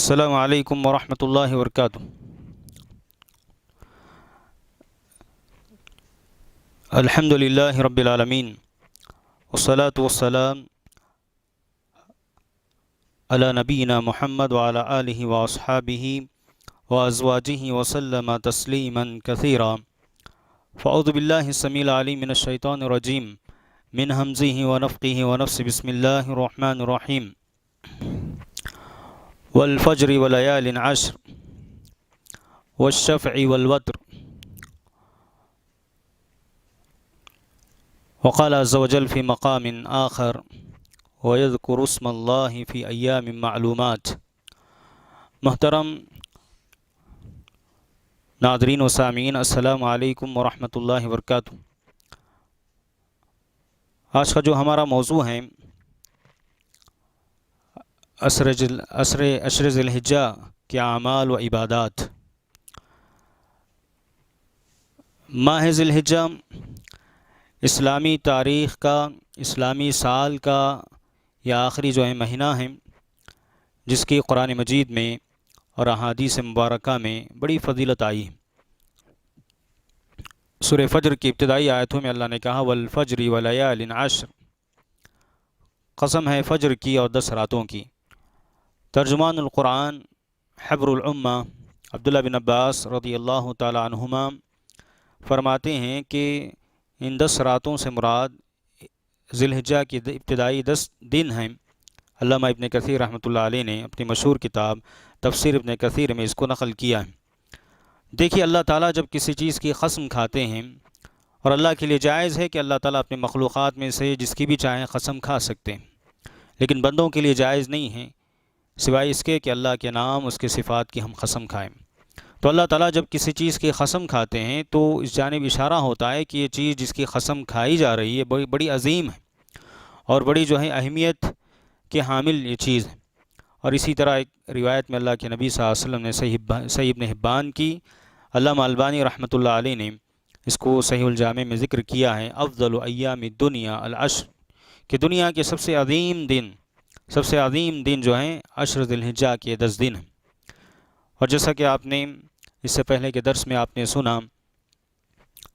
السلام علیکم ورحمۃ اللہ وبرکاتہ۔ الحمد للہ رب العالمین والصلاة والسلام علی نبینا محمد وعلی آلہ واصحابہ وازواجہ وسلم تسلیما کثیرا۔ فاعوذ باللہ السمیع العلیم من الشیطان الرجیم من ہمزہ ونفخہ ونفثہ۔ بسم اللہ الرحمن الرحیم۔ والفجر وليال عشر والشفع والوتر۔ وقال عز وجل في مقام آخر ويذكر اسم الله في أيام معلومات۔ محترم ناظرین و سامعین، السلام علیکم ورحمۃ اللہ وبرکاتہ۔ آج کا جو ہمارا موضوع ہے عشر ذی الحجہ کے اعمال و عبادات۔ ماہ ذی الحجہ اسلامی تاریخ کا، اسلامی سال کا یہ آخری جو ہے مہینہ ہے، جس کی قرآن مجید میں اور احادیث مبارکہ میں بڑی فضیلت آئی ہے۔ سورہ فجر کی ابتدائی آیتوں میں اللہ نے کہا والفجر ولیال عشر، قسم ہے فجر کی اور 10 راتوں کی۔ ترجمان القرآن حبر الامہ عبداللہ بن عباس رضی اللہ تعالی عنہما فرماتے ہیں کہ ان 10 راتوں سے مراد ذی الحجہ کی ابتدائی 10 دن ہیں۔ علامہ ابن کثیر رحمۃ اللہ علیہ نے اپنی مشہور کتاب تفسیر ابن کثیر میں اس کو نقل کیا ہے۔ دیکھیے، اللہ تعالیٰ جب کسی چیز کی قسم کھاتے ہیں، اور اللہ کے لیے جائز ہے کہ اللہ تعالیٰ اپنے مخلوقات میں سے جس کی بھی چاہیں قسم کھا سکتے ہیں، لیکن بندوں کے لیے جائز نہیں ہے سوائے اس کے کہ اللہ کے نام، اس کے صفات کی ہم قسم کھائیں۔ تو اللہ تعالیٰ جب کسی چیز کی قسم کھاتے ہیں تو اس جانب اشارہ ہوتا ہے کہ یہ چیز جس کی قسم کھائی جا رہی ہے بڑی عظیم ہے اور بڑی جو ہے اہمیت کے حامل یہ چیز ہے۔ اور اسی طرح ایک روایت میں اللہ کے نبی صلی اللہ علیہ وسلم نے صحیح ابن حبان کی، علامہ البانی رحمۃ اللہ علیہ نے اس کو صحیح الجامع میں ذکر کیا ہے، افضل ایام الدنیا العشر، کہ دنیا کے سب سے عظیم دن جو ہیں عشر ذی الحجہ کے 10 دن ہیں۔ اور جیسا کہ آپ نے اس سے پہلے کے درس میں آپ نے سنا،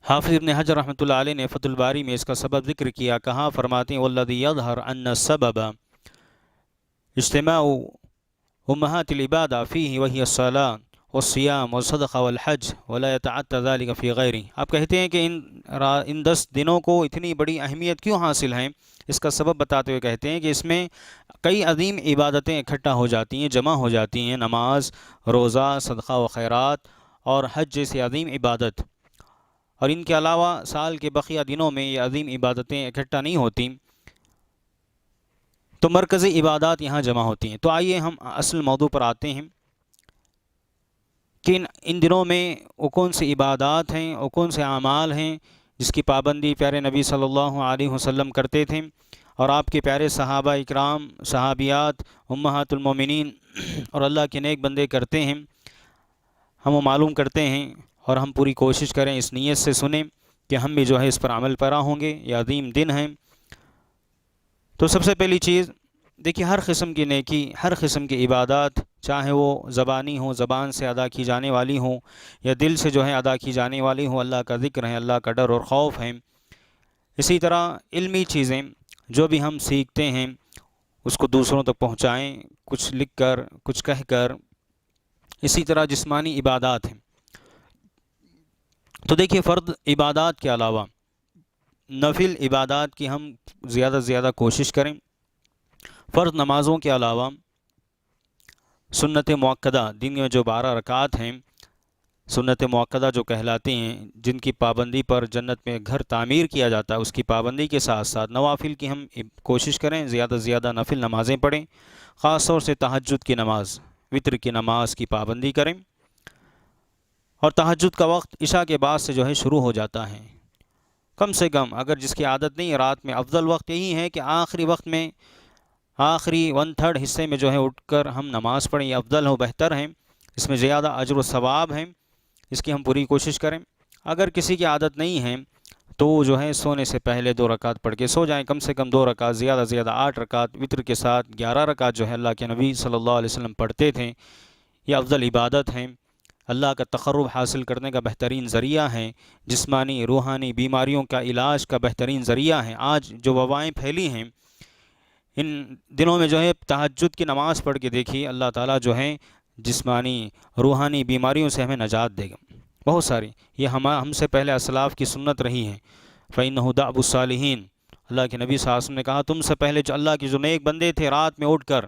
حافظ ابن حجر رحمۃ اللہ علیہ نے فتح الباری میں اس کا سبب ذکر کیا، کہا فرماتے ہیں والذی یظہر ان السبب اجتماع امہات العبادہ فیہ وہی الصلاۃ والصیام والصدقہ والحج ولا یتعتی ذلک فی غیرہ۔ آپ کہتے ہیں کہ ان 10 دنوں کو اتنی بڑی اہمیت کیوں حاصل ہیں؟ اس کا سبب بتاتے ہوئے کہتے ہیں کہ اس میں کئی عظیم عبادتیں اکٹھا ہو جاتی ہیں، جمع ہو جاتی ہیں، نماز، روزہ، صدقہ و خیرات اور حج جیسی عظیم عبادت۔ اور ان کے علاوہ سال کے بقیہ دنوں میں یہ عظیم عبادتیں اکٹھا نہیں ہوتیں، تو مرکزی عبادات یہاں جمع ہوتی ہیں۔ تو آئیے ہم اصل موضوع پر آتے ہیں کہ ان دنوں میں وہ کون سی عبادات ہیں، وہ کون سے اعمال ہیں جس کی پابندی پیارے نبی صلی اللہ علیہ وسلم کرتے تھے اور آپ کے پیارے صحابہ اکرام، صحابیات، امہات المومنین اور اللہ کے نیک بندے کرتے ہیں۔ ہم وہ معلوم کرتے ہیں اور ہم پوری کوشش کریں، اس نیت سے سنیں کہ ہم بھی جو ہے اس پر عمل پیرا ہوں گے۔ یہ عظیم دن ہیں۔ تو سب سے پہلی چیز دیکھیے، ہر قسم کی نیکی، ہر قسم کی عبادات، چاہے وہ زبانی ہوں، زبان سے ادا کی جانے والی ہوں یا دل سے جو ہے ادا کی جانے والی ہوں، اللہ کا ذکر ہے، اللہ کا ڈر اور خوف ہے۔ اسی طرح علمی چیزیں جو بھی ہم سیکھتے ہیں اس کو دوسروں تک پہنچائیں، کچھ لکھ کر، کچھ کہہ کر۔ اسی طرح جسمانی عبادات ہیں۔ تو دیکھیے، فرض عبادات کے علاوہ نفل عبادات کی ہم زیادہ سے زیادہ کوشش کریں۔ فرض نمازوں کے علاوہ سنت مؤکدہ، دن میں جو 12 رکعات ہیں، سنت مؤکدہ جو کہلاتی ہیں، جن کی پابندی پر جنت میں گھر تعمیر کیا جاتا ہے، اس کی پابندی کے ساتھ ساتھ نوافل کی ہم کوشش کریں، زیادہ سے زیادہ نفل نمازیں پڑھیں، خاص طور سے تہجد کی نماز، وتر کی نماز کی پابندی کریں۔ اور تہجد کا وقت عشاء کے بعد سے جو ہے شروع ہو جاتا ہے۔ کم سے کم اگر جس کی عادت نہیں ہے، رات میں افضل وقت یہی ہے کہ آخری وقت میں، آخری 1/3 حصے میں جو ہے اٹھ کر ہم نماز پڑھیں، یہ افضل ہو، بہتر ہے، اس میں زیادہ اجر و ثواب ہے، اس کی ہم پوری کوشش کریں۔ اگر کسی کی عادت نہیں ہے تو وہ جو ہے سونے سے پہلے 2 رکعت پڑھ کے سو جائیں، کم سے کم 2 رکعت، زیادہ سے زیادہ 8 رکعت، وطر کے ساتھ 11 رکعت جو ہے اللہ کے نبی صلی اللہ علیہ وسلم پڑھتے تھے۔ یہ افضل عبادت ہیں، اللہ کا تقرب حاصل کرنے کا بہترین ذریعہ ہے، جسمانی روحانی بیماریوں کا علاج کا بہترین ذریعہ ہے۔ آج جو وبائیں پھیلی ہیں، ان دنوں میں جو ہے تہجد کی نماز پڑھ کے دیکھیے، اللہ تعالیٰ جو ہے جسمانی روحانی بیماریوں سے ہمیں نجات دے گا۔ بہت ساری یہ ہم سے پہلے اسلاف کی سنت رہی ہیں، فَإِنَّهُ دَأْبُ الصَّالِحِينَ۔ اللہ کے نبی صلی اللہ علیہ وسلم نے کہا تم سے پہلے جو اللہ کے جو نیک بندے تھے، رات میں اٹھ کر،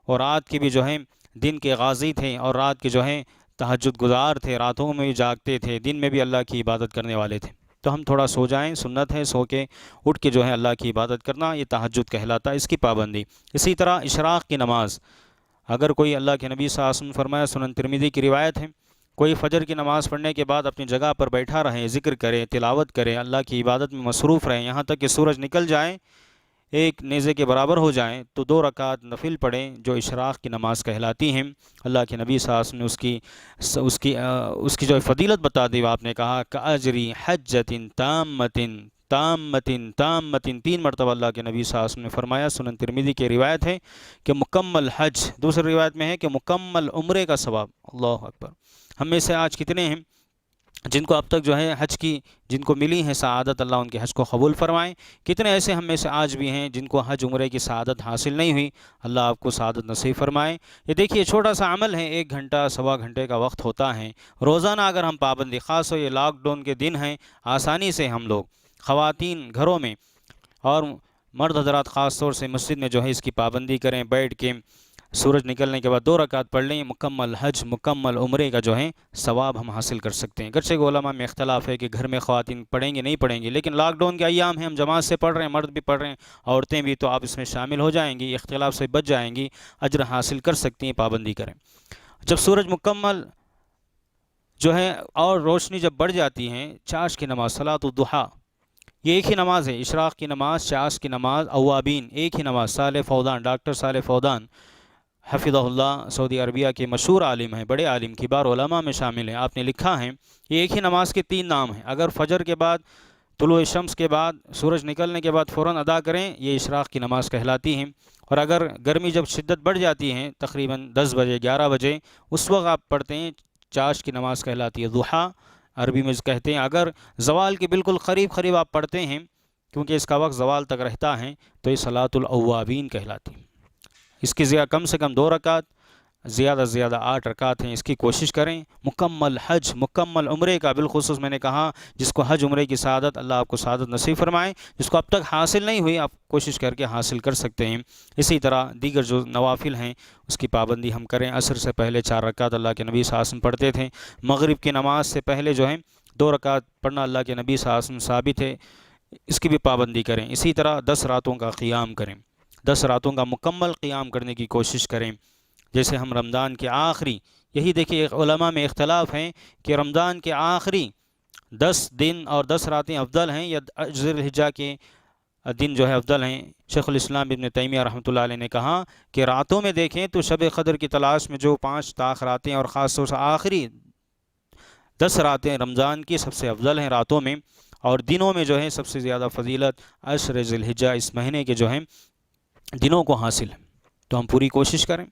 اور رات کے بھی جو ہیں دن کے غازی تھے، اور رات کے جو ہیں تہجد گزار تھے، راتوں میں بھی جاگتے تھے، دن میں بھی اللہ کی عبادت کرنے والے تھے۔ تو ہم تھوڑا سو جائیں، سنت ہے سو کے اٹھ کے جو ہے اللہ کی عبادت کرنا، یہ تہجد کہلاتا ہے، اس کی پابندی۔ اسی طرح اشراق کی نماز، اگر کوئی اللہ کے نبی صلی اللہ علیہ وسلم فرمایا، سنن ترمذی کی روایت ہے، کوئی فجر کی نماز پڑھنے کے بعد اپنی جگہ پر بیٹھا رہے، ذکر کرے، تلاوت کرے، اللہ کی عبادت میں مصروف رہیں یہاں تک کہ سورج نکل جائے، ایک نیزے کے برابر ہو جائیں، تو 2 رکعت نفل پڑھیں جو اشراق کی نماز کہلاتی ہیں۔ اللہ کے نبی صلی اللہ علیہ وسلم نے اس کی جو فضیلت بتا دی، آپ نے کہا کأجری حجۃ تامۃ تامۃ تامۃ، 3 مرتبہ اللہ کے نبی صلی اللہ علیہ وسلم نے فرمایا۔ سنن ترمذی کی روایت ہے کہ مکمل حج، دوسری روایت میں ہے کہ مکمل عمرے کا ثواب۔ اللہ اکبر! ہم میں سے آج کتنے ہیں جن کو اب تک جو ہے حج کی، جن کو ملی ہے سعادت، اللہ ان کے حج کو قبول فرمائیں؟ کتنے ایسے ہم میں سے آج بھی ہیں جن کو حج عمرے کی سعادت حاصل نہیں ہوئی؟ اللہ آپ کو سعادت نصیب فرمائے۔ یہ دیکھیے چھوٹا سا عمل ہے، 1 گھنٹہ سوا گھنٹے کا وقت ہوتا ہے، روزانہ اگر ہم پابندی، خاص ہو یہ لاک ڈاؤن کے دن ہیں، آسانی سے ہم لوگ خواتین گھروں میں اور مرد حضرات خاص طور سے مسجد میں جو ہے اس کی پابندی کریں، بیٹھ کے سورج نکلنے کے بعد 2 رکعت پڑھ لیں، مکمل حج مکمل عمرے کا جو ہے ثواب ہم حاصل کر سکتے ہیں۔ گرچہ علماء میں اختلاف ہے کہ گھر میں خواتین پڑھیں گے نہیں پڑھیں گے، لیکن لاک ڈاؤن کے ایام ہیں، ہم جماعت سے پڑھ رہے ہیں، مرد بھی پڑھ رہے ہیں، عورتیں بھی، تو آپ اس میں شامل ہو جائیں گی، اختلاف سے بچ جائیں گی، اجر حاصل کر سکتی ہیں، پابندی کریں۔ جب سورج مکمل جو ہے اور روشنی جب بڑھ جاتی ہے، چاش کی نماز صلاۃ الضحیٰ، یہ ایک ہی نماز ہے، اشراق کی نماز، چاش کی نماز، اوابین، ایک ہی نماز۔ صالح فودان، ڈاکٹر صالح فودان حفظہ اللہ، سعودی عربیہ کے مشہور عالم ہیں، بڑے عالم، کبار علماء میں شامل ہیں، آپ نے لکھا ہے یہ ایک ہی نماز کے 3 نام ہیں۔ اگر فجر کے بعد، طلوع شمس کے بعد، سورج نکلنے کے بعد فوراً ادا کریں، یہ اشراق کی نماز کہلاتی ہیں۔ اور اگر گرمی جب شدت بڑھ جاتی ہے، تقریباً 10 بجے 11 بجے، اس وقت آپ پڑھتے ہیں، چاش کی نماز کہلاتی ہے، ضحیٰ عربی میں کہتے ہیں۔ اگر زوال کے بالکل قریب آپ پڑھتے ہیں، کیونکہ اس کا وقت زوال تک رہتا ہے، تو یہ صلاۃ الاوابین کہلاتی ہے۔ اس کی کم سے کم 2 رکعت، زیادہ سے زیادہ 8 رکعت ہیں، اس کی کوشش کریں۔ مکمل حج مکمل عمرے کا، بالخصوص میں نے کہا جس کو حج عمرے کی سعادت، اللہ آپ کو سعادت نصیب فرمائے، جس کو اب تک حاصل نہیں ہوئی، آپ کوشش کر کے حاصل کر سکتے ہیں۔ اسی طرح دیگر جو نوافل ہیں اس کی پابندی ہم کریں۔ عصر سے پہلے 4 رکعت اللہ کے نبی صلی اللہ علیہ وسلم پڑھتے تھے۔ مغرب کی نماز سے پہلے جو ہے 2 رکعت پڑھنا اللہ کے نبی صلی اللہ علیہ وسلم ثابت ہے، اس کی بھی پابندی کریں۔ اسی طرح 10 راتوں کا قیام کریں، 10 راتوں کا مکمل قیام کرنے کی کوشش کریں۔ جیسے ہم رمضان کے آخری، یہی دیکھیے علماء میں اختلاف ہیں کہ رمضان کے آخری 10 دن اور 10 راتیں افضل ہیں یا ذی الحجہ کے دن جو ہے افضل ہیں۔ شیخ الاسلام ابن تیمیہ رحمۃ اللہ علیہ نے کہا کہ راتوں میں دیکھیں تو شب قدر کی تلاش میں جو 5 طاق راتیں اور خاص طور سے آخری 10 راتیں رمضان کی سب سے افضل ہیں راتوں میں، اور دنوں میں جو ہے سب سے زیادہ فضیلت عشر ذی الحجہ، اس مہینے کے جو ہیں دنوں کو حاصل ہے۔ تو ہم پوری کوشش کریں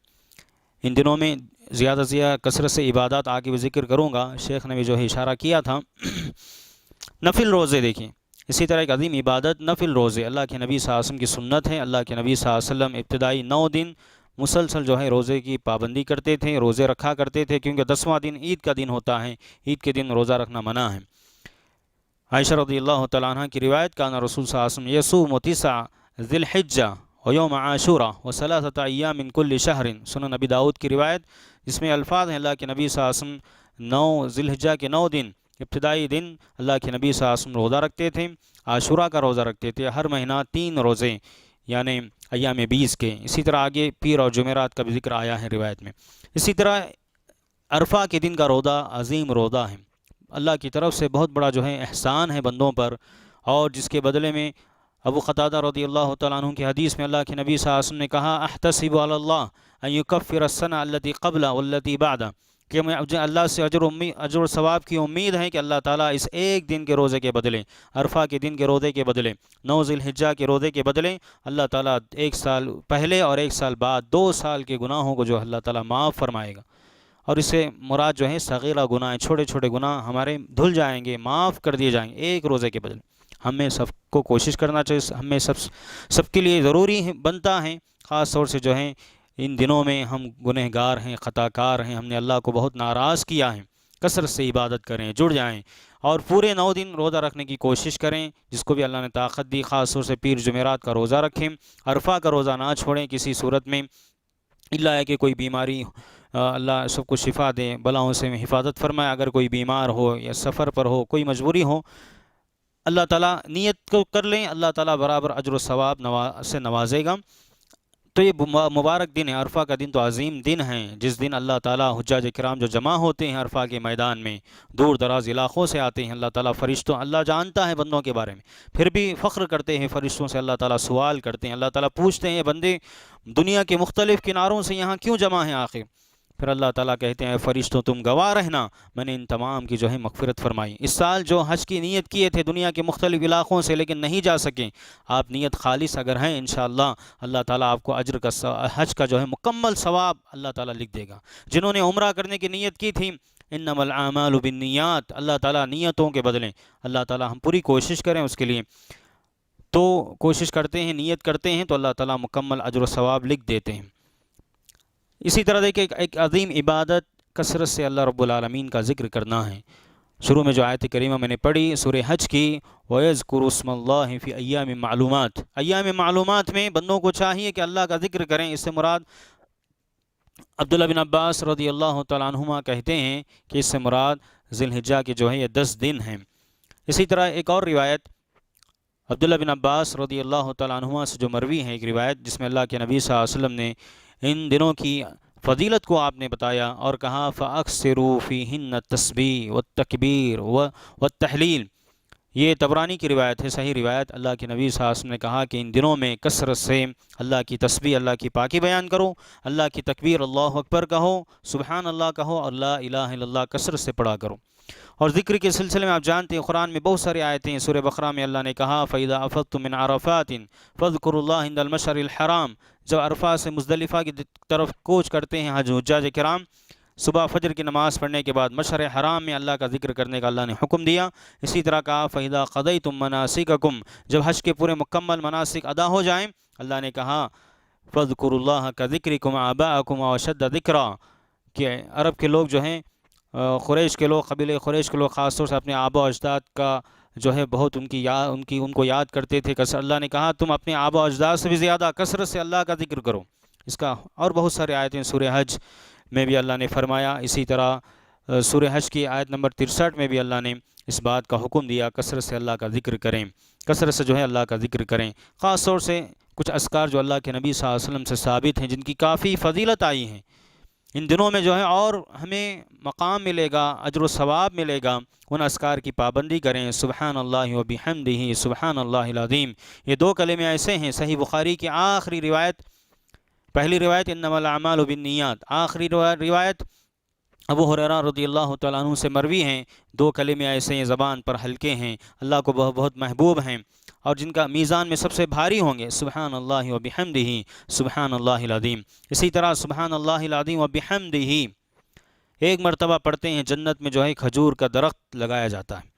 ان دنوں میں زیادہ سے زیادہ کثرت سے عبادات، آگے بھی ذکر کروں گا، شیخ نے بھی جو ہے اشارہ کیا تھا۔ نفل روزے دیکھیں، اسی طرح ایک عظیم عبادت نفل روزے، اللہ کے نبی صلی اللہ علیہ وسلم کی سنت ہے۔ اللہ کے نبی صلی اللہ علیہ وسلم ابتدائی 9 دن مسلسل جو ہے روزے کی پابندی کرتے تھے، روزے رکھا کرتے تھے، کیونکہ 10واں دن عید کا دن ہوتا ہے، عید کے دن روزہ رکھنا منع ہے۔ عائشہ رضی اللہ تعالیٰ عنہ کی روایت، کان رسول صلی اللہ علیہ وسلم یصوم 9 ذی الحجہ ویوم عاشورہ وثلاثۃ ایام من کل شہر، سنن نبی داؤد کی روایت، جس میں الفاظ ہیں اللہ کے نبی صلی اللہ علیہ وسلم 9 ذی الحجہ کے 9 دن، ابتدائی دن اللہ کے نبی صلی اللہ علیہ وسلم روزہ رکھتے تھے، عاشورہ کا روزہ رکھتے تھے، ہر مہینہ 3 روزے یعنی ایام 20 کے۔ اسی طرح آگے پیر اور جمعرات کا بھی ذکر آیا ہے روایت میں۔ اسی طرح عرفہ کے دن کا روزہ عظیم روزہ ہے، اللہ کی طرف سے بہت بڑا جو ہے احسان ہے بندوں پر، اور جس کے بدلے میں ابو قتادہ رضی اللہ تعالیٰ عنہ کی حدیث میں اللہ کے نبی صلی اللہ علیہ وسلم نے کہا، احتسب علی اللہ ان یکفر السنہ التی قبل والتی بعد، کہ مجھے اللہ سے اجر و ثواب کی امید ہے کہ اللہ تعالیٰ اس ایک دن کے روزے کے بدلے، عرفہ کے دن کے روزے کے بدلے، 9 ذی الحجہ کے روزے کے بدلے اللہ تعالیٰ ایک سال پہلے اور ایک سال بعد 2 سال کے گناہوں کو جو اللہ تعالیٰ معاف فرمائے گا۔ اور اس سے مراد جو ہے صغیرہ گناہ، چھوٹے چھوٹے گناہ ہمارے دھل جائیں گے، معاف کر دیے جائیں گے ایک روزے کے بدلے۔ ہمیں سب کو کوشش کرنا چاہیے، ہمیں سب کے لیے ضروری بنتا ہے، خاص طور سے جو ہے ان دنوں میں ہم گنہگار ہیں، خطا کار ہیں، ہم نے اللہ کو بہت ناراض کیا ہے، کثرت سے عبادت کریں، جڑ جائیں اور پورے 9 دن روزہ رکھنے کی کوشش کریں، جس کو بھی اللہ نے طاقت دی، خاص طور سے پیر جمعرات کا روزہ رکھیں، عرفہ کا روزہ نہ چھوڑیں کسی صورت میں، الا ہے کہ کوئی بیماری اللہ سب کو شفا دے، بلاؤں سے حفاظت فرمائے، اگر کوئی بیمار ہو یا سفر پر ہو، کوئی مجبوری ہو، اللہ تعالیٰ نیت کو کر لیں، اللہ تعالیٰ برابر اجر و ثواب سے نوازے گا۔ تو یہ مبارک دن ہے، عرفہ کا دن تو عظیم دن ہے، جس دن اللہ تعالیٰ حجاج کرام جو جمع ہوتے ہیں عرفہ کے میدان میں، دور دراز علاقوں سے آتے ہیں، اللہ تعالیٰ فرشتوں، اللہ جانتا ہے بندوں کے بارے میں، پھر بھی فخر کرتے ہیں فرشتوں سے، اللہ تعالیٰ سوال کرتے ہیں، اللہ تعالیٰ پوچھتے ہیں بندے دنیا کے مختلف کناروں سے یہاں کیوں جمع ہیں آخر؟ پھر اللہ تعالیٰ کہتے ہیں فرشتوں تم گواہ رہنا، میں نے ان تمام کی جو ہے مغفرت فرمائی۔ اس سال جو حج کی نیت کیے تھے دنیا کے مختلف علاقوں سے لیکن نہیں جا سکیں، آپ نیت خالص اگر ہیں انشاءاللہ اللہ تعالیٰ آپ کو اجر کا حج کا جو ہے مکمل ثواب اللہ تعالیٰ لکھ دے گا۔ جنہوں نے عمرہ کرنے کی نیت کی تھی، انما الاعمال بالنیات، اللہ تعالیٰ نیتوں کے بدلیں، اللہ تعالیٰ ہم پوری کوشش کریں اس کے لیے، تو کوشش کرتے ہیں، نیت کرتے ہیں تو اللہ تعالیٰ مکمل اجر و ثواب لکھ دیتے ہیں۔ اسی طرح دیکھیں ایک عظیم عبادت کثرت سے اللہ رب العالمین کا ذکر کرنا ہے۔ شروع میں جو آیت کریمہ میں نے پڑھی سورہ حج کی، وَيَذْكُرُ اسْمَ اللَّهِ فِي أَيَّامٍ مَعْلُومَاتٍ، ایام معلومات میں بندوں کو چاہیے کہ اللہ کا ذکر کریں۔ اس سے مراد عبداللہ بن عباس رضی اللہ تعالیٰ عنہما کہتے ہیں کہ اس سے مراد ذی الحجہ کے جو ہے یہ 10 دن ہیں۔ اسی طرح ایک اور روایت عبداللہ بن عباس رضی اللہ تعالیٰ عنہما سے جو مروی ہے، ایک روایت جس میں اللہ کے نبی صلی اللہ علیہ وسلم نے ان دنوں کی فضیلت کو آپ نے بتایا اور کہا فَأَكْثِرُوا فِيهِنَّ التَّسْبِيحَ وَالتَّكْبِيرَ وَالتَّحْلِيلَ، یہ طبرانی کی روایت ہے، صحیح روایت۔ اللہ کے نبی صلی اللہ علیہ وسلم نے کہا کہ ان دنوں میں کثرت سے اللہ کی تسبیح، اللہ کی پاکی بیان کرو، اللہ کی تکبیر، اللہ اکبر کہو، سبحان اللہ کہو اور لا الہ الا اللہ کثرت سے پڑھا کرو۔ اور ذکر کے سلسلے میں آپ جانتے ہیں قرآن میں بہت ساری آیتیں ہیں۔ سورہ بقرہ میں اللہ نے کہا فَإِذَا أَفَضْتُم مِّنْ عَرَفَاتٍ فَاذْكُرُوا اللَّهَ عِندَ الْمَشْعَرِ الْحَرَامِ، جب عرفہ سے مزدلفہ کی طرف کوچ کرتے ہیں حجاج کرام، صبح فجر کی نماز پڑھنے کے بعد مشعر حرام میں اللہ کا ذکر کرنے کا اللہ نے حکم دیا۔ اسی طرح کہا فَإِذَا قَضَيْتُم مَّنَاسِكَكُمْ، جب حج کے پورے مکمل مناسک ادا ہو جائیں، اللہ نے کہا فَاذْكُرُوا اللَّهَ كَذِكْرِكُمْ آبَاءَكُمْ وَأَشَدَّ ذِكْرًا، کہ عرب کے لوگ جو ہیں، قریش کے لوگ، قبیلہ قریش کے لوگ خاص طور سے اپنے آبا و اجداد کا جو ہے بہت ان کو یاد کرتے تھے۔ اللہ نے کہا تم اپنے آبا و اجداد سے بھی زیادہ کثرت سے اللہ کا ذکر کرو۔ اس کا اور بہت سارے آیتیں سورہ حج میں بھی اللہ نے فرمایا۔ اسی طرح سورہ حج کی آیت نمبر 63 میں بھی اللہ نے اس بات کا حکم دیا کثرت سے اللہ کا ذکر کریں، کثرت سے جو ہے اللہ کا ذکر کریں۔ خاص طور سے کچھ اذکار جو اللہ کے نبی صلی اللہ علیہ وسلم سے ثابت ہیں، جن کی کافی فضیلت آئی ہیں، ان دنوں میں جو ہے اور ہمیں مقام ملے گا، اجر و ثواب ملے گا، ان اذکار کی پابندی کریں۔ سبحان اللہ و بحمدہ سبحان اللہ العظیم، یہ 2 کلمے ایسے ہیں، صحیح بخاری کی آخری روایت، پہلی روایت انما الاعمال بالنیات، آخری روایت ابو ہریرہ رضی اللہ تعالیٰ عنہ سے مروی ہیں۔ 2 کلمے ایسے ہیں، زبان پر ہلکے ہیں، اللہ کو بہت محبوب ہیں اور جن کا میزان میں سب سے بھاری ہوں گے، سبحان اللہ و بحمدہ سبحان اللہ العظیم۔ اسی طرح سبحان اللہ العظیم و بحمدہ ایک مرتبہ پڑھتے ہیں، جنت میں جو ہے کھجور کا درخت لگایا جاتا ہے،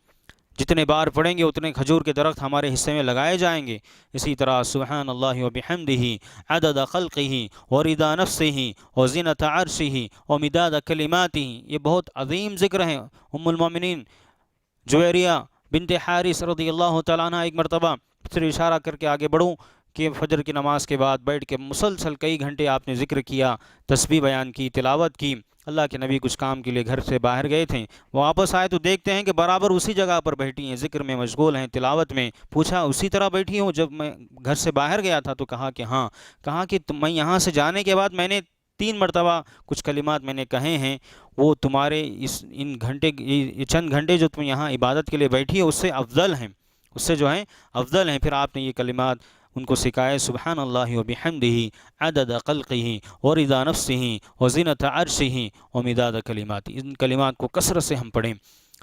جتنے بار پڑھیں گے اتنے کھجور کے درخت ہمارے حصے میں لگائے جائیں گے۔ اسی طرح سبحان اللہ و بحمدہ عدد خلقہ ورضا نفسہ وزنۃ عرشہ ومداد کلماتہ، یہ بہت عظیم ذکر ہے۔ ام المومنین جویریہ بنت حارث رضی اللہ تعالیٰ عنہ ایک مرتبہ پھر اشارہ کر کے آگے بڑھوں کہ فجر کی نماز کے بعد بیٹھ کے مسلسل کئی گھنٹے آپ نے ذکر کیا، تسبیح بیان کی، تلاوت کی۔ اللہ کے نبی کچھ کام کے لیے گھر سے باہر گئے تھے، وہ واپس آئے تو دیکھتے ہیں کہ برابر اسی جگہ پر بیٹھی ہیں، ذکر میں مشغول ہیں، تلاوت میں۔ پوچھا اسی طرح بیٹھی ہوں جب میں گھر سے باہر گیا تھا؟ تو کہا کہ ہاں۔ کہا کہ میں یہاں سے جانے کے بعد میں نے 3 مرتبہ کچھ کلمات میں نے کہے ہیں، وہ تمہارے ان گھنٹے، یہ چند گھنٹے جو تم یہاں عبادت کے لیے بیٹھی ہے اس سے افضل ہیں، اس سے جو ہیں افضل ہیں۔ پھر آپ نے یہ کلمات ان کو سکھائے سبحان اللہ و بحمدہ عدد خلقہ و رضا نفسہ و زینت عرشہ و مداد کلماتہ۔ ان کلمات کو کثرت سے ہم پڑھیں،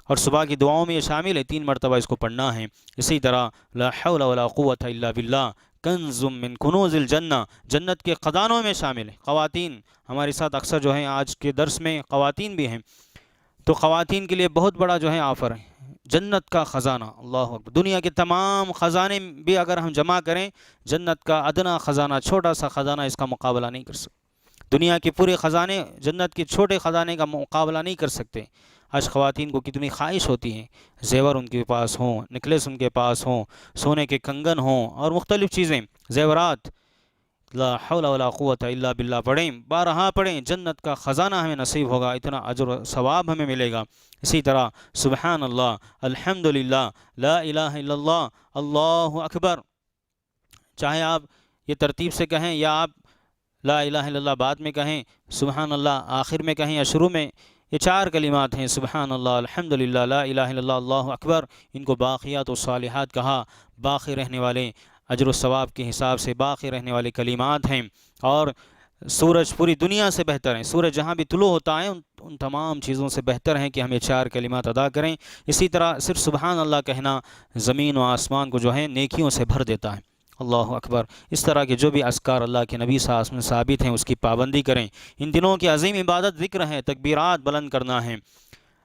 اور صبح کی دعاؤں میں یہ شامل ہے، 3 مرتبہ اس کو پڑھنا ہے۔ اسی طرح لا حول ولا قوت الا باللہ کنز من کنوز الجنہ، جنت کے خزانوں میں شامل ہے۔ خواتین ہمارے ساتھ اکثر جو ہیں آج کے درس میں خواتین بھی ہیں، تو خواتین کے لیے بہت بڑا جو ہے آفر ہے، جنت کا خزانہ، اللہ اکبر۔ دنیا کے تمام خزانے بھی اگر ہم جمع کریں، جنت کا ادنا خزانہ، چھوٹا سا خزانہ اس کا مقابلہ نہیں کر سکتے۔ دنیا کے پورے خزانے جنت کے چھوٹے خزانے کا مقابلہ نہیں کر سکتے۔ آج خواتین کو کتنی خواہش ہوتی ہیں، زیور ان کے پاس ہوں، نکلس ان کے پاس ہوں، سونے کے کنگن ہوں اور مختلف چیزیں، زیورات۔ لا حول ولا قوت الا باللہ پڑھیں، بارہا پڑھیں، جنت کا خزانہ ہمیں نصیب ہوگا، اتنا اجر و ثواب ہمیں ملے گا۔ اسی طرح سبحان اللہ، الحمدللہ، لا الہ الا اللہ، اللہ اکبر، چاہے آپ یہ ترتیب سے کہیں یا آپ لا الہ الا اللہ بعد میں کہیں، سبحان اللہ آخر میں کہیں یا شروع میں، یہ 4 کلمات ہیں، سبحان اللہ، الحمدللہ، لا الہ الا اللہ، اللہ اکبر۔ ان کو باقیات و صالحات کہا، باقی رہنے والے اجر و ثواب کے حساب سے باقی رہنے والے کلمات ہیں، اور سورج پوری دنیا سے بہتر ہیں، سورج جہاں بھی طلوع ہوتا ہے ان تمام چیزوں سے بہتر ہیں کہ ہم یہ 4 کلمات ادا کریں۔ اسی طرح صرف سبحان اللہ کہنا زمین و آسمان کو جو ہے نیکیوں سے بھر دیتا ہے، اللہ اکبر۔ اس طرح کے جو بھی اذکار اللہ کے نبی صلی اللہ علیہ وسلم میں ثابت ہیں اس کی پابندی کریں۔ ان دنوں کی عظیم عبادت ذکر ہے، تکبیرات بلند کرنا ہے۔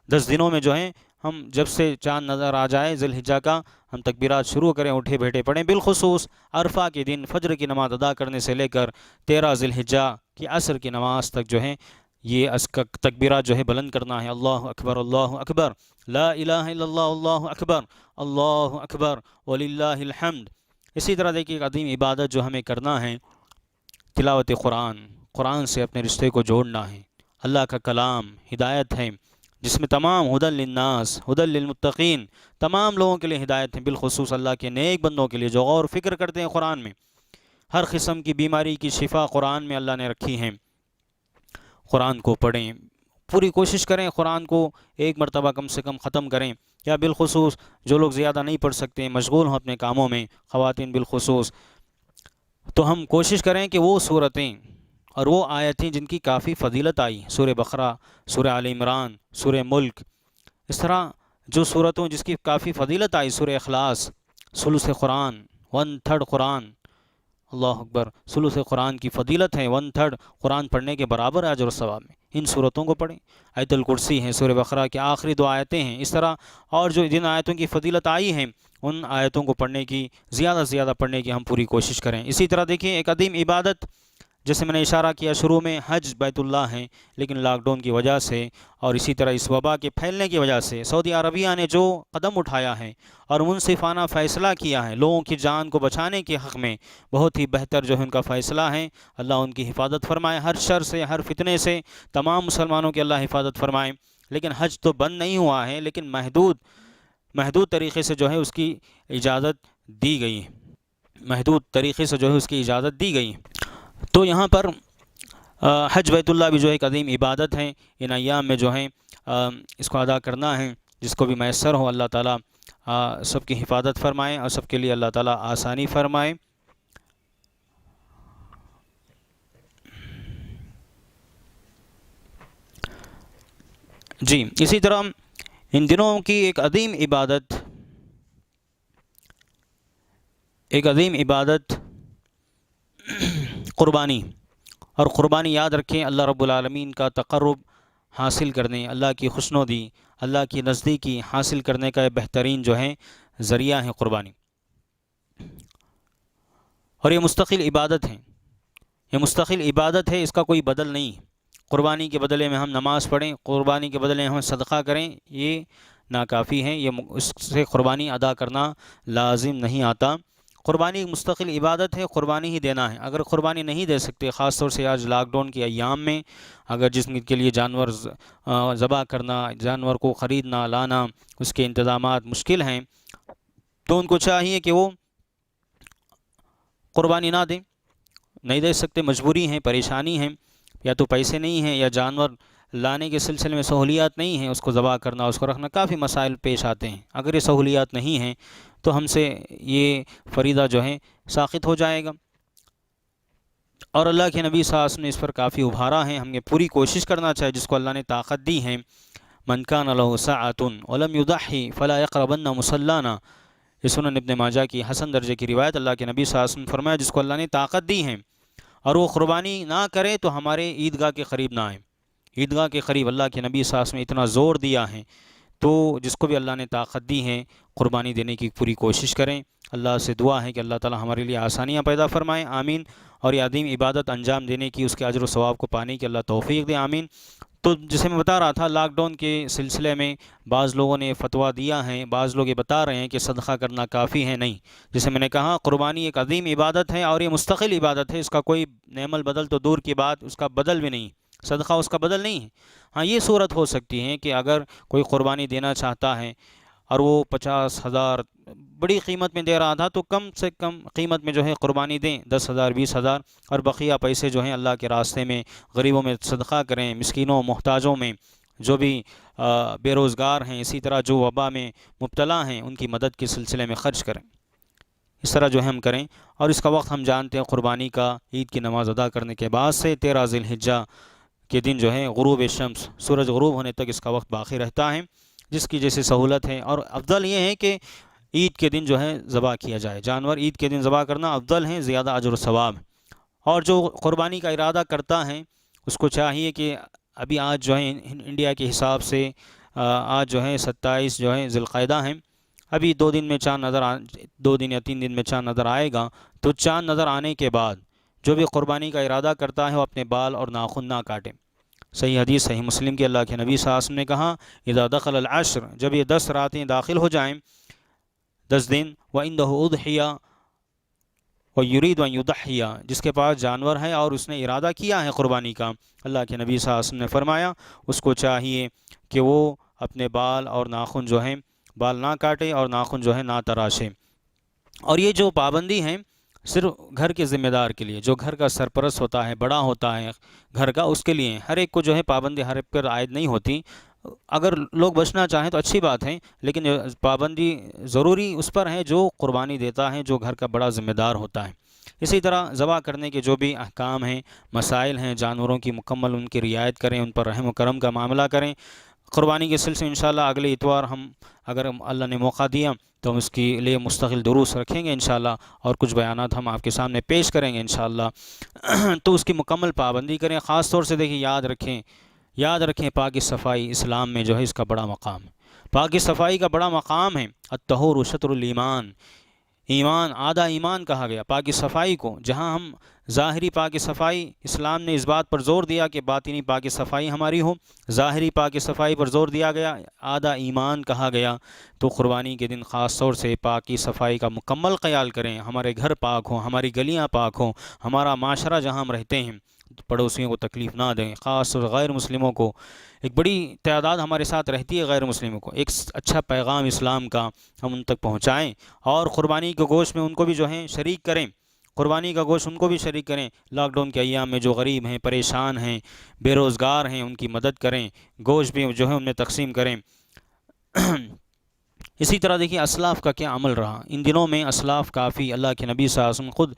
10 دنوں میں جو ہیں ہم جب سے چاند نظر آ جائے ذی الحجہ کا، ہم تکبیرات شروع کریں، اٹھے بیٹھے پڑھیں۔ بالخصوص عرفہ کے دن فجر کی نماز ادا کرنے سے لے کر 13 ذی الحجہ کی عصر کی نماز تک جو ہے یہ تکبیرات جو ہے بلند کرنا ہے، اللہ اکبر، اللہ اکبر، لا الہ الا اللہ، اللہ اکبر، اللہ اکبر وللہ الحمد۔ اسی طرح دیکھیے ایک عظیم عبادت جو ہمیں کرنا ہے، تلاوت قرآن، قرآن سے اپنے رشتے کو جوڑنا ہے۔ اللہ کا کلام ہدایت ہے، جس میں تمام ہدی للناس، ہدی للمتقین، تمام لوگوں کے لیے ہدایت ہے، بالخصوص اللہ کے نیک بندوں کے لیے جو غور و فکر کرتے ہیں قرآن میں۔ ہر قسم کی بیماری کی شفا قرآن میں اللہ نے رکھی ہیں۔ قرآن کو پڑھیں، پوری کوشش کریں قرآن کو 1 مرتبہ کم سے کم ختم کریں، یا بالخصوص جو لوگ زیادہ نہیں پڑھ سکتے، مشغول ہوں اپنے کاموں میں، خواتین بالخصوص، تو ہم کوشش کریں کہ وہ صورتیں اور وہ آیتیں جن کی کافی فضیلت آئی، سورہ بقرہ، سورہ آل عمران، سورہ ملک، اس طرح جو صورتوں جس کی کافی فضیلت آئی، سورہ اخلاص، ثلث قرآن، 1/3 قرآن، اللہ اکبر، ثلث قرآن کی فضیلت ہے، 1/3 قرآن پڑھنے کے برابر اجر و ثواب میں، ان صورتوں کو پڑھیں۔ آیت الکرسی ہیں، سورہ بقرہ کی آخری 2 آیتیں ہیں، اس طرح اور جو جن آیتوں کی فضیلت آئی ہیں ان آیتوں کو پڑھنے کی، زیادہ سے زیادہ پڑھنے کی ہم پوری کوشش کریں۔ اسی طرح دیکھیں ایک عظیم عبادت جیسے میں نے اشارہ کیا شروع میں، حج بیت اللہ ہیں، لیکن لاک ڈاؤن کی وجہ سے اور اسی طرح اس وبا کے پھیلنے کی وجہ سے سعودی عربیہ نے جو قدم اٹھایا ہے اور منصفانہ فیصلہ کیا ہے لوگوں کی جان کو بچانے کے حق میں، بہت ہی بہتر جو ہے ان کا فیصلہ ہے، اللہ ان کی حفاظت فرمائے ہر شر سے، ہر فتنے سے، تمام مسلمانوں کی اللہ حفاظت فرمائے۔ لیکن حج تو بند نہیں ہوا ہے، لیکن محدود طریقے سے جو ہے اس کی اجازت دی گئی ہے، محدود طریقے سے جو ہے اس کی اجازت دی گئی ہے۔ تو یہاں پر حج بیت اللہ بھی جو ایک عظیم عبادت ہے، ان ایام میں جو ہے اس کو ادا کرنا ہے، جس کو بھی میسر ہو اللہ تعالیٰ سب کی حفاظت فرمائے اور سب کے لیے اللہ تعالیٰ آسانی فرمائے۔ جی اسی طرح ان دنوں کی ایک عظیم عبادت قربانی، اور قربانی یاد رکھیں اللہ رب العالمین کا تقرب حاصل کرنے، اللہ کی خوشنودی، اللہ کی نزدیکی حاصل کرنے کا بہترین جو ہے ذریعہ ہے قربانی، اور یہ مستقل عبادت ہے، یہ مستقل عبادت ہے، اس کا کوئی بدل نہیں۔ قربانی کے بدلے میں ہم نماز پڑھیں، قربانی کے بدلے میں ہم صدقہ کریں، یہ ناکافی ہے، یہ اس سے قربانی ادا کرنا لازم نہیں آتا۔ قربانی ایک مستقل عبادت ہے، قربانی ہی دینا ہے۔ اگر قربانی نہیں دے سکتے، خاص طور سے آج لاک ڈاؤن کے ایام میں، اگر جسم کے لیے جانور ذبح کرنا، جانور کو خریدنا لانا، اس کے انتظامات مشکل ہیں، تو ان کو چاہیے کہ وہ قربانی نہ دیں، نہیں دے سکتے، مجبوری ہیں، پریشانی ہیں، یا تو پیسے نہیں ہیں یا جانور لانے کے سلسلے میں سہولیات نہیں ہیں، اس کو ذبح کرنا، اس کو رکھنا، کافی مسائل پیش آتے ہیں۔ اگر یہ سہولیات نہیں ہیں تو ہم سے یہ فریضہ جو ہے ساقط ہو جائے گا۔ اور اللہ کے نبی صلی اللہ علیہ وسلم نے اس پر کافی ابھارا ہے، ہمیں پوری کوشش کرنا چاہیے جس کو اللہ نے طاقت دی ہے۔ من کان لہ سعۃ ولم یضحی فلا یقربن مصلانا، یہ سنن ابن ماجہ کی حسن درجے کی روایت۔ اللہ کے نبی صلی اللہ علیہ وسلم نے فرمایا جس کو اللہ نے طاقت دی ہے اور وہ قربانی نہ کرے تو ہمارے عیدگاہ کے قریب نہ آئے۔ عیدگاہ کے قریب اللہ کے نبی صلی اللہ علیہ وسلم نے اتنا زور دیا ہے، تو جس کو بھی اللہ نے طاقت دی ہے قربانی دینے کی پوری کوشش کریں۔ اللہ سے دعا ہے کہ اللہ تعالی ہمارے لیے آسانیاں پیدا فرمائیں، آمین، اور یہ عظیم عبادت انجام دینے کی، اس کے اجر و ثواب کو پانے کی اللہ توفیق دے، آمین۔ تو جسے میں بتا رہا تھا، لاک ڈاؤن کے سلسلے میں بعض لوگوں نے فتویٰ دیا ہے، بعض لوگ یہ بتا رہے ہیں کہ صدقہ کرنا کافی ہے، نہیں۔ جسے میں نے کہا قربانی ایک عظیم عبادت ہے اور یہ مستقل عبادت ہے، اس کا کوئی نعم البدل تو دور کی بات، اس کا بدل بھی نہیں، صدقہ اس کا بدل نہیں ہے۔ ہاں یہ صورت ہو سکتی ہے کہ اگر کوئی قربانی دینا چاہتا ہے اور وہ 50,000 بڑی قیمت میں دے رہا تھا، تو کم سے کم قیمت میں جو ہے قربانی دیں، 10,000 20,000، اور بقیہ پیسے جو ہیں اللہ کے راستے میں غریبوں میں صدقہ کریں، مسکینوں محتاجوں میں، جو بھی بے روزگار ہیں، اسی طرح جو وبا میں مبتلا ہیں ان کی مدد کے سلسلے میں خرچ کریں۔ اس طرح جو ہے ہم کریں، اور اس کا وقت ہم جانتے ہیں قربانی کا عید کی نماز ادا کرنے کے بعد سے 13 ذی الحجہ کے دن جو ہے غروب شمس، سورج غروب ہونے تک اس کا وقت باقی رہتا ہے، جس کی جیسے سہولت ہے۔ اور افضل یہ ہے کہ عید کے دن جو ہے ذبح کیا جائے، جانور عید کے دن ذبح کرنا افضل ہے، زیادہ اجر و ثواب۔ اور جو قربانی کا ارادہ کرتا ہے اس کو چاہیے کہ ابھی آج جو ہے انڈیا کے حساب سے آج جو ہے 27 جو ہے ذی القعدہ ہیں، ابھی 2 دن میں چاند نظر 2 دن یا 3 دن میں چاند نظر آئے گا، تو چاند نظر آنے کے بعد جو بھی قربانی کا ارادہ کرتا ہے وہ اپنے بال اور ناخن نہ کاٹے۔ صحیح حدیث صحیح مسلم کی، اللہ کے نبی صلی اللہ علیہ وسلم نے کہا اذا دخل العشر، جب یہ 10 راتیں داخل ہو جائیں، 10 دن، وَعِنْدَهُ أُضْحِيَةٌ وَيُرِيدُ أَنْ يُضَحِّيَ، جس کے پاس جانور ہے اور اس نے ارادہ کیا ہے قربانی کا، اللہ کے نبی صلی اللہ علیہ وسلم نے فرمایا اس کو چاہیے کہ وہ اپنے بال اور ناخن جو ہیں، بال نہ کاٹے اور ناخن جو ہے نہ تراشے۔ اور یہ جو پابندی ہے صرف گھر کے ذمہ دار کے لیے، جو گھر کا سرپرست ہوتا ہے، بڑا ہوتا ہے گھر کا، اس کے لیے ہر ایک کو جو ہے پابندی ہر ایک پر عائد نہیں ہوتی۔ اگر لوگ بچنا چاہیں تو اچھی بات ہے، لیکن پابندی ضروری اس پر ہے جو قربانی دیتا ہے، جو گھر کا بڑا ذمہ دار ہوتا ہے۔ اسی طرح ذبح کرنے کے جو بھی احکام ہیں، مسائل ہیں، جانوروں کی مکمل ان کی رعایت کریں، ان پر رحم و کرم کا معاملہ کریں۔ قربانی کے سلسلے میں انشاءاللہ اگلے اتوار ہم اگر اللہ نے موقع دیا تو ہم اس کے لیے مستقل دروس رکھیں گے انشاءاللہ، اور کچھ بیانات ہم آپ کے سامنے پیش کریں گے انشاءاللہ۔ تو اس کی مکمل پابندی کریں، خاص طور سے دیکھیں، یاد رکھیں پاک صفائی اسلام میں جو ہے اس کا بڑا مقام ہے، پاک صفائی کا بڑا مقام ہے۔ الطہور شطر الایمان، ایمان آدھا ایمان کہا گیا پاک صفائی کو۔ جہاں ہم ظاہری پاک صفائی، اسلام نے اس بات پر زور دیا کہ باطنی پاک صفائی ہماری ہو، ظاہری پاک صفائی پر زور دیا گیا، آدھا ایمان کہا گیا۔ تو قربانی کے دن خاص طور سے پاکی صفائی کا مکمل خیال کریں، ہمارے گھر پاک ہوں، ہماری گلیاں پاک ہوں، ہمارا معاشرہ جہاں ہم رہتے ہیں پڑوسیوں کو تکلیف نہ دیں، خاص طور غیر مسلموں کو، ایک بڑی تعداد ہمارے ساتھ رہتی ہے غیر مسلموں کو، ایک اچھا پیغام اسلام کا ہم ان تک پہنچائیں، اور قربانی کے گوشت میں ان کو بھی جو ہیں شریک کریں، قربانی کا گوشت ان کو بھی شریک کریں۔ لاک ڈاؤن کے ایام میں جو غریب ہیں، پریشان ہیں، بے روزگار ہیں، ان کی مدد کریں، گوشت بھی جو ہے ان میں تقسیم کریں۔ اسی طرح دیکھیے اسلاف کا کیا عمل رہا ان دنوں میں، اسلاف کافی، اللہ کے نبی صلی اللہ علیہ وسلم خود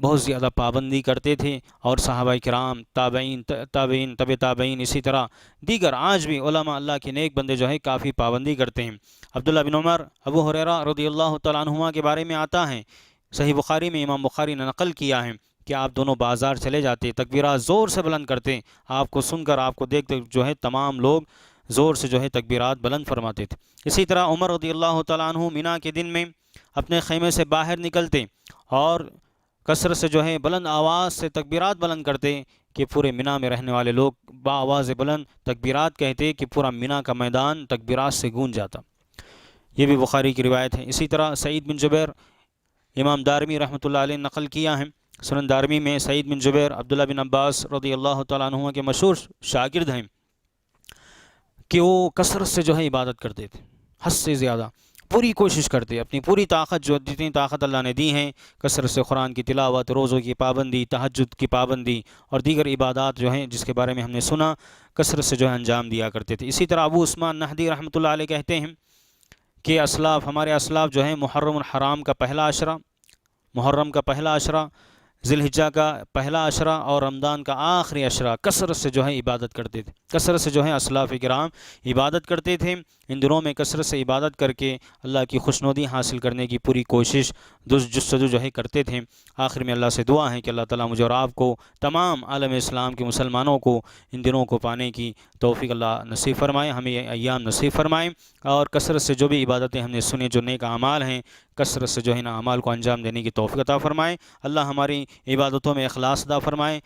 بہت زیادہ پابندی کرتے تھے، اور صحابہ کرام، تابعین، تبع تابعین، اسی طرح دیگر آج بھی علماء اللہ کے نیک بندے جو ہے کافی پابندی کرتے ہیں۔ عبداللہ بن عمر، ابو ہریرہ رضی اللہ تعالیٰ عنہما کے بارے میں آتا ہے، صحیح بخاری میں امام بخاری نے نقل کیا ہے کہ آپ دونوں بازار چلے جاتے، تکبیرات زور سے بلند کرتے، آپ کو سن کر، آپ کو دیکھ کر جو ہے تمام لوگ زور سے جو ہے تکبیرات بلند فرماتے تھے۔ اسی طرح عمر رضی اللہ تعالیٰ عنہ مینا کے دن میں اپنے خیمے سے باہر نکلتے اور کثرت سے جو ہے بلند آواز سے تکبیرات بلند کرتے کہ پورے مینا میں رہنے والے لوگ بآواز بلند تکبیرات کہتے کہ پورا مینا کا میدان تکبیرات سے گونج جاتا۔ یہ بھی بخاری کی روایت ہے۔ اسی طرح سعید بن جبیر، امام دارمی رحمۃ اللہ علیہ نقل کیا ہے، سنن دارمی میں، سعید بن جبیر عبداللہ بن عباس رضی اللہ تعالیٰ عنہ کے مشہور شاگرد ہیں کہ وہ کثرت سے جو ہے عبادت کرتے تھے، حد سے زیادہ پوری کوشش کرتے، اپنی پوری طاقت، جو جتنی طاقت اللہ نے دی ہیں، کثرت سے قرآن کی تلاوت، روزوں کی پابندی، تہجد کی پابندی اور دیگر عبادات جو ہیں جس کے بارے میں ہم نے سنا، کثرت سے جو ہے انجام دیا کرتے تھے۔ اسی طرح ابو عثمان نہدی رحمۃ اللہ علیہ کہتے ہیں کہ ہمارے اسلاف جو ہیں محرم الحرام کا پہلا عشرہ، محرم کا پہلا عشرہ، ذی الحجہ کا پہلا عشرہ اور رمضان کا آخری عشرہ کثرت سے جو ہے عبادت کرتے تھے، کثرت سے جو ہے اسلاف کرام عبادت کرتے تھے۔ ان دنوں میں کثرت سے عبادت کر کے اللہ کی خوشنودی حاصل کرنے کی پوری کوشش جستجو جو ہے کرتے تھے۔ آخر میں اللہ سے دعا ہے کہ اللہ تعالیٰ مجھے اور آپ کو، تمام عالم اسلام کے مسلمانوں کو ان دنوں کو پانے کی توفیق اللہ نصیب فرمائے، ہمیں یہ ایام نصیب فرمائیں، اور کثرت سے جو بھی عبادتیں ہم نے سنی، جو نیک اعمال ہیں، کثرت سے جو ہے نا اعمال کو انجام دینے کی توفیق عطا فرمائیں۔ اللہ ہماری عبادتوں میں اخلاص عطا فرمائیں،